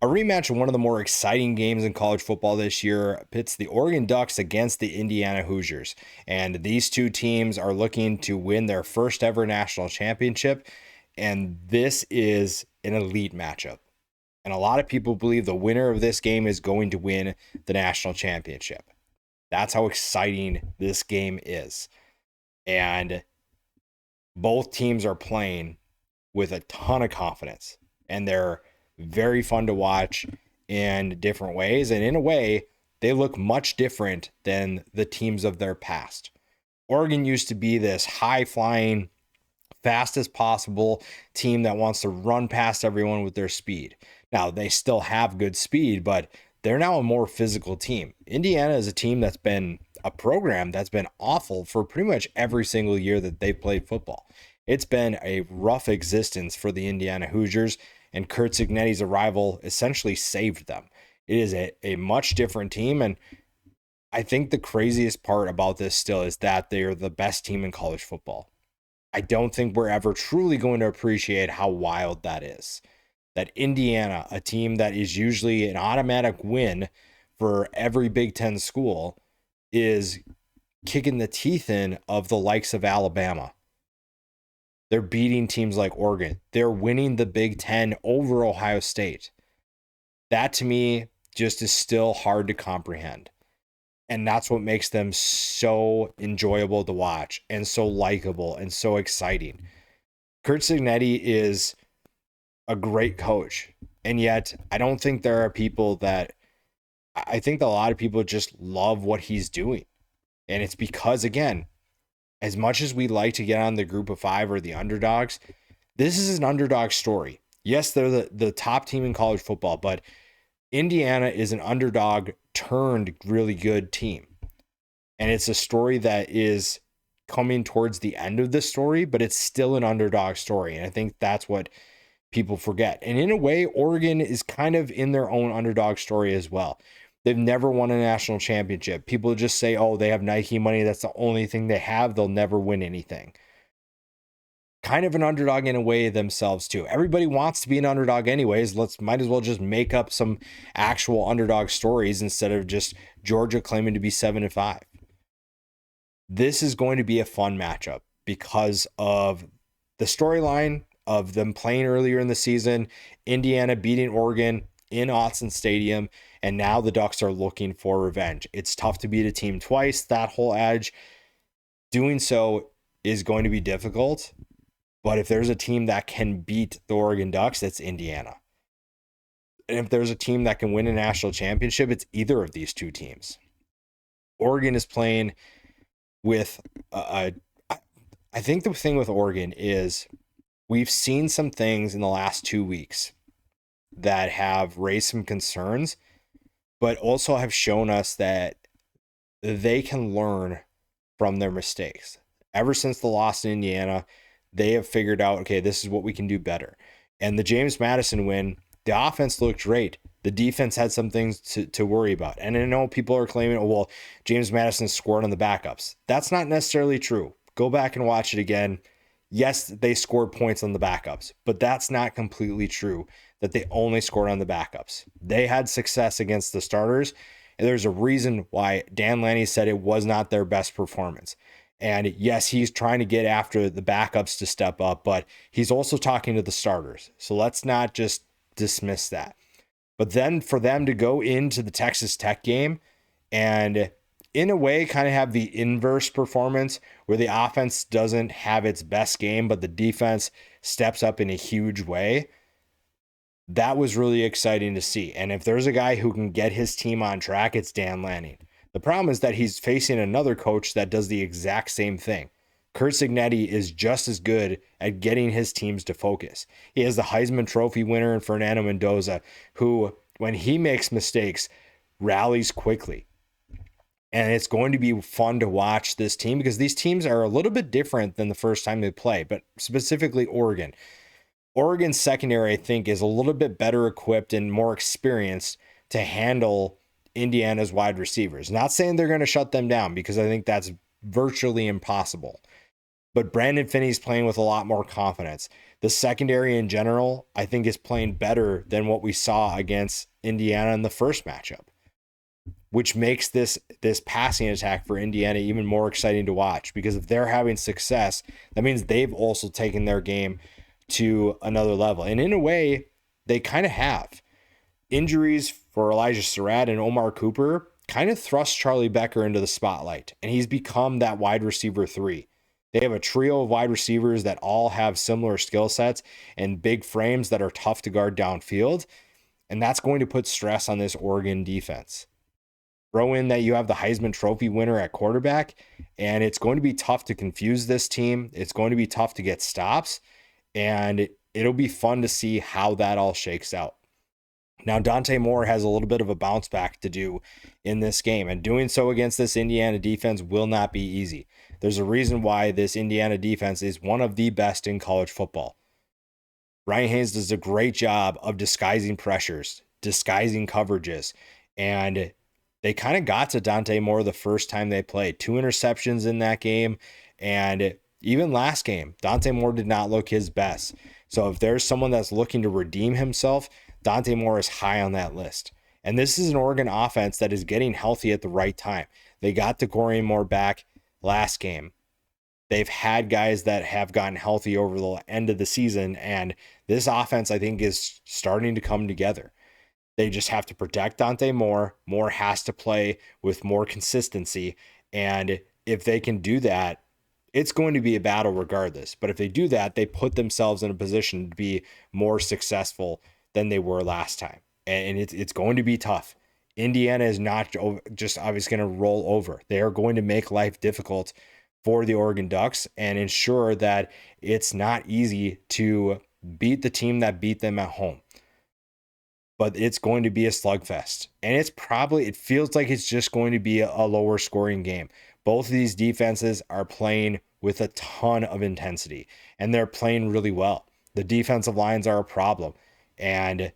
A rematch of one of the more exciting games in college football this year pits the Oregon Ducks against the Indiana Hoosiers. And these two teams are looking to win their first ever national championship. And this is an elite matchup. And a lot of people believe the winner of this game is going to win the national championship. That's how exciting this game is. And both teams are playing with a ton of confidence. And they're very fun to watch in different ways. And in a way, they look much different than the teams of their past. Oregon used to be this high-flying, fast as possible team that wants to run past everyone with their speed. Now, they still have good speed, but they're now a more physical team. Indiana is a team that's been a program that's been awful for pretty much every single year that they've played football. It's been a rough existence for the Indiana Hoosiers, and Curt Cignetti's arrival essentially saved them. It is a much different team, and I think the craziest part about this still is that they are the best team in college football. I don't think we're ever truly going to appreciate how wild that is. That Indiana, a team that is usually an automatic win for every Big Ten school, is kicking the teeth in of the likes of Alabama. They're beating teams like Oregon. They're winning the Big Ten over Ohio State. That to me just is still hard to comprehend. And that's what makes them so enjoyable to watch and so likable and so exciting. Curt Cignetti is a great coach. And yet I don't think there are people that, I think a lot of people just love what he's doing. And it's because, again, as much as we like to get on the group of five or the underdogs, this is an underdog story. Yes, they're the top team in college football, but Indiana is an underdog turned really good team. And it's a story that is coming towards the end of the story, but it's still an underdog story. And I think that's what people forget. And in a way, Oregon is kind of in their own underdog story as well. They've never won a national championship. People just say, oh, they have Nike money. That's the only thing they have. They'll never win anything. Kind of an underdog in a way themselves too. Everybody wants to be an underdog anyways. Might as well just make up some actual underdog stories instead of just Georgia claiming to be 7-5. This is going to be a fun matchup because of the storyline of them playing earlier in the season, Indiana beating Oregon in Autzen Stadium, and now the Ducks are looking for revenge. It's tough to beat a team twice, that whole edge. Doing so is going to be difficult, but if there's a team that can beat the Oregon Ducks, it's Indiana. And if there's a team that can win a national championship, it's either of these two teams. Oregon is playing with, I think the thing with Oregon is we've seen some things in the last 2 weeks that have raised some concerns, but also have shown us that they can learn from their mistakes. Ever since the loss in Indiana, they have figured out, okay, this is what we can do better. And the James Madison win, the offense looked great. The defense had some things to worry about. And I know people are claiming, oh, well, James Madison scored on the backups. That's not necessarily true. Go back and watch it again. Yes, they scored points on the backups, but that's not completely true that they only scored on the backups. They had success against the starters, and there's a reason why Dan Lanning said it was not their best performance. And yes, he's trying to get after the backups to step up, but he's also talking to the starters. So let's not just dismiss that. But then for them to go into the Texas Tech game and in a way kind of have the inverse performance where the offense doesn't have its best game, but the defense steps up in a huge way, that was really exciting to see. And if there's a guy who can get his team on track, it's Dan Lanning. The problem is that he's facing another coach that does the exact same thing. Curt Cignetti is just as good at getting his teams to focus. He has the Heisman Trophy winner in Fernando Mendoza, who, when he makes mistakes, rallies quickly. And it's going to be fun to watch this team because these teams are a little bit different than the first time they play, but specifically Oregon. Oregon's secondary, I think, is a little bit better equipped and more experienced to handle Indiana's wide receivers. Not saying they're going to shut them down because I think that's virtually impossible. but Brandon Finney's playing with a lot more confidence. The secondary in general, I think, is playing better than what we saw against Indiana in the first matchup, which makes this passing attack for Indiana even more exciting to watch, because if they're having success, that means they've also taken their game to another level. And in a way, they kind of have. Injuries for Elijah Surratt and Omar Cooper kind of thrust Charlie Becker into the spotlight, and he's become that wide receiver 3. They have a trio of wide receivers that all have similar skill sets and big frames that are tough to guard downfield, and that's going to put stress on this Oregon defense. Throw in that you have the Heisman Trophy winner at quarterback, and it's going to be tough to confuse this team. It's going to be tough to get stops, and it'll be fun to see how that all shakes out. Now, Dante Moore has a little bit of a bounce back to do in this game, and doing so against this Indiana defense will not be easy. There's a reason why this Indiana defense is one of the best in college football. Ryan Haynes does a great job of disguising pressures, disguising coverages, and they kind of got to Dante Moore the first time they played. 2 interceptions in that game, and even last game, Dante Moore did not look his best. So if there's someone that's looking to redeem himself, Dante Moore is high on that list. And this is an Oregon offense that is getting healthy at the right time. They got De'Gorian Moore back last game. They've had guys that have gotten healthy over the end of the season, and this offense, I think, is starting to come together. They just have to protect Dante Moore. Moore has to play with more consistency, and if they can do that, it's going to be a battle regardless. But if they do that, they put themselves in a position to be more successful than they were last time. And it's going to be tough. Indiana is not just obviously going to roll over. They are going to make life difficult for the Oregon Ducks and ensure that it's not easy to beat the team that beat them at home. But it's going to be a slugfest. And it feels like it's just going to be a lower scoring game. Both of these defenses are playing with a ton of intensity, and they're playing really well. The defensive lines are a problem, and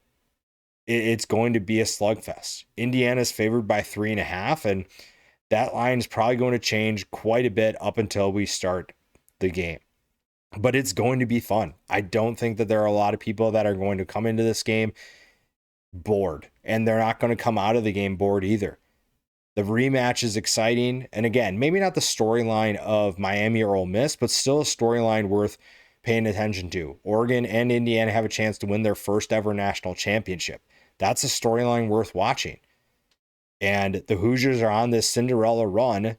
it's going to be a slugfest. Indiana's favored by 3.5, and that line is probably going to change quite a bit up until we start the game. But it's going to be fun. I don't think that there are a lot of people that are going to come into this game bored, and they're not going to come out of the game bored either. The rematch is exciting, and again, maybe not the storyline of Miami or Ole Miss, but still a storyline worth paying attention to. Oregon and Indiana have a chance to win their first ever national championship. That's a storyline worth watching. And the Hoosiers are on this Cinderella run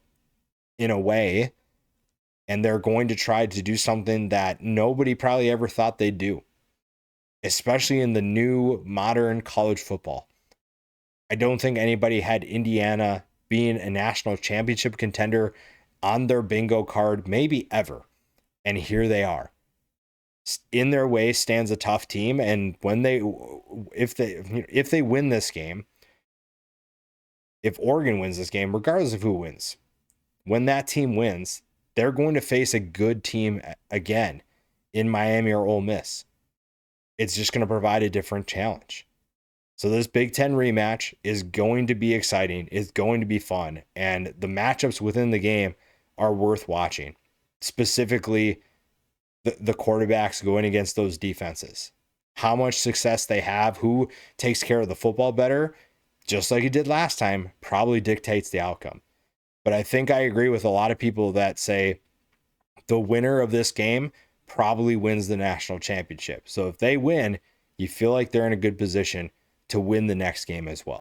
in a way, and they're going to try to do something that nobody probably ever thought they'd do, especially in the new modern college football. I don't think anybody had Indiana being a national championship contender on their bingo card, maybe ever. And here they are. In their way stands a tough team, and if they win this game, if Oregon wins this game, regardless of who wins, when that team wins, they're going to face a good team again in Miami or Ole Miss. It's just going to provide a different challenge. So this Big Ten rematch is going to be exciting. It's going to be fun. And the matchups within the game are worth watching. Specifically, the quarterbacks going against those defenses. How much success they have, who takes care of the football better, just like it did last time, probably dictates the outcome. But I think I agree with a lot of people that say the winner of this game probably wins the national championship. So if they win, you feel like they're in a good position to win the next game as well.